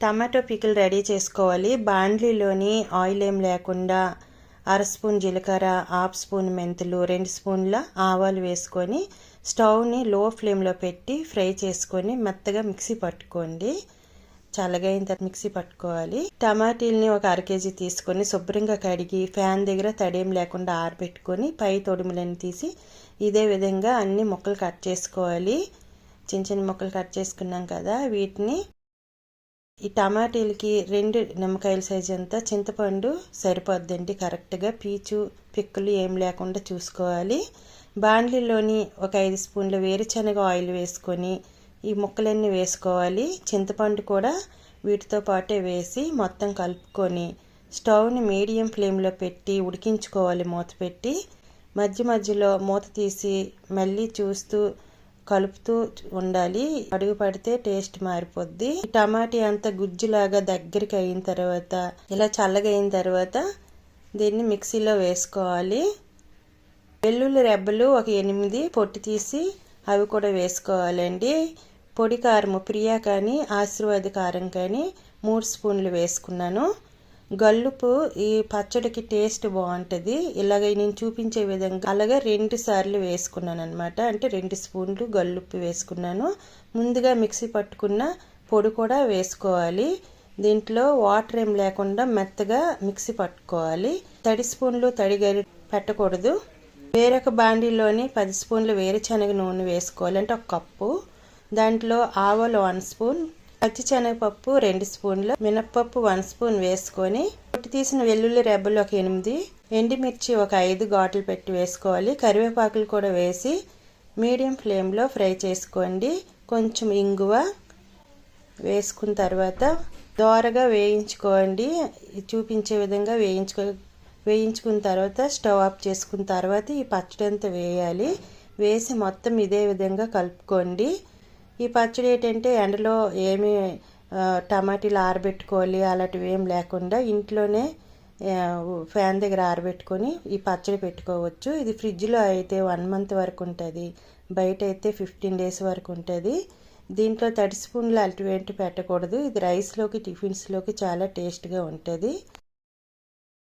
Tomato pickle ready చేసుకోవాలి. బాండ్లీలోని oil ఏం లేకుండా 1/2 స్పూన్ జీలకర్ర, 1/2 స్పూన్ మెంతులు, 2 స్పూన్ల ఆవాలు వేసుకొని స్టవ్ని లో ఫ్లేమ్లో పెట్టి ఫ్రై చేసుకొని మెత్తగా మిక్సీ పట్టుకోండి. చల్లగైన తర్వాత మిక్సీ పట్టుకోవాలి. టమాటీల్ని ఒక 1/2 కేజీ తీసుకొని శుభ్రంగా కడిగి ఫ్యాన్ దగ్గర తడేం లేకుండా ఆరబెట్టుకొని పై తొడుములను తీసి ఇదే విధంగా అన్ని ముక్కలు కట్ చేసుకోవాలి. చిన్న చిన్న ముక్కలు కట్ చేసుకున్నాం కదా, వీటిని ఈ టమాటీలకి 2 నిమ్మకాయల సైజు అంతా చింతపండు సరిపోద్దండి. కరెక్ట్గా పీచు పిక్కలు ఏం లేకుండా చూసుకోవాలి. బాండ్లీలోని ఒక 5 స్పూన్ల వేరుశనగ ఆయిల్ వేసుకొని ఈ ముక్కలన్నీ వేసుకోవాలి. చింతపండు కూడా వీటితో పాటే వేసి మొత్తం కలుపుకొని స్టవ్ని మీడియం ఫ్లేమ్లో పెట్టి ఉడికించుకోవాలి. మూత పెట్టి మధ్య మధ్యలో మూత తీసి మళ్ళీ చూస్తూ కలుపుతూ ఉండాలి. అడుగు పడితే టేస్ట్ మారిపోద్ది. టమాటీ అంతా గుజ్జులాగా దగ్గరికి అయిన తర్వాత ఇలా చల్లగా అయిన తర్వాత దీన్ని మిక్సీలో వేసుకోవాలి. వెల్లుల్లి రెబ్బలు ఒక 8 పొట్టు తీసి అవి కూడా వేసుకోవాలండి. పొడి కారం ప్రియా కానీ ఆశీర్వాద కారం కానీ 3 స్పూన్లు వేసుకున్నాను. గల్లుపు ఈ పచ్చడికి టేస్ట్ బాగుంటుంది. ఇలాగ నేను చూపించే విధంగా అలాగే 2 సార్లు వేసుకున్నాను అనమాట. అంటే 2 స్పూన్లు గల్లుప్పు వేసుకున్నాను. ముందుగా మిక్సీ పట్టుకున్న పొడి కూడా వేసుకోవాలి. దీంట్లో వాటర్ ఏం లేకుండా మెత్తగా మిక్సీ పట్టుకోవాలి. తడి స్పూన్లు తడి గరి పెట్టకూడదు. వేరొక బాండీలోని 10 స్పూన్లు వేరుశనగ నూనె వేసుకోవాలి. అంటే 1 కప్పు. దాంట్లో ఆవాలు 1 స్పూన్, పచ్చిశనగపప్పు 2 స్పూన్లు, మినప్పప్పు 1 స్పూన్ వేసుకొని పొట్టు తీసిన వెల్లుల్లి రెబ్బలు ఒక 8, ఎండుమిర్చి ఒక 5 ఘాట్లు పెట్టి వేసుకోవాలి. కరివేపాకులు కూడా వేసి మీడియం ఫ్లేమ్లో ఫ్రై చేసుకోండి. కొంచెం ఇంగువ వేసుకున్న తర్వాత దోరగా వేయించుకోండి. చూపించే విధంగా వేయించుకున్న తర్వాత స్టవ్ ఆఫ్ చేసుకున్న తర్వాత ఈ పచ్చడి అంతా వేయాలి. వేసి మొత్తం ఇదే విధంగా కలుపుకోండి. ఈ పచ్చడి ఏంటంటే ఎండలో ఏమి టమాటీలు ఆరబెట్టుకోవాలి అలాంటివి ఏం లేకుండా ఇంట్లోనే ఫ్యాన్ దగ్గర ఆరబెట్టుకొని ఈ పచ్చడి పెట్టుకోవచ్చు. ఇది ఫ్రిడ్జ్లో అయితే 1 మంత్ వరకు ఉంటుంది, బయట అయితే 15 డేస్ వరకు ఉంటుంది. దీంట్లో తడి స్పూన్లు అటువంటి పెట్టకూడదు. ఇది రైస్లోకి టిఫిన్స్లోకి చాలా టేస్ట్గా ఉంటుంది.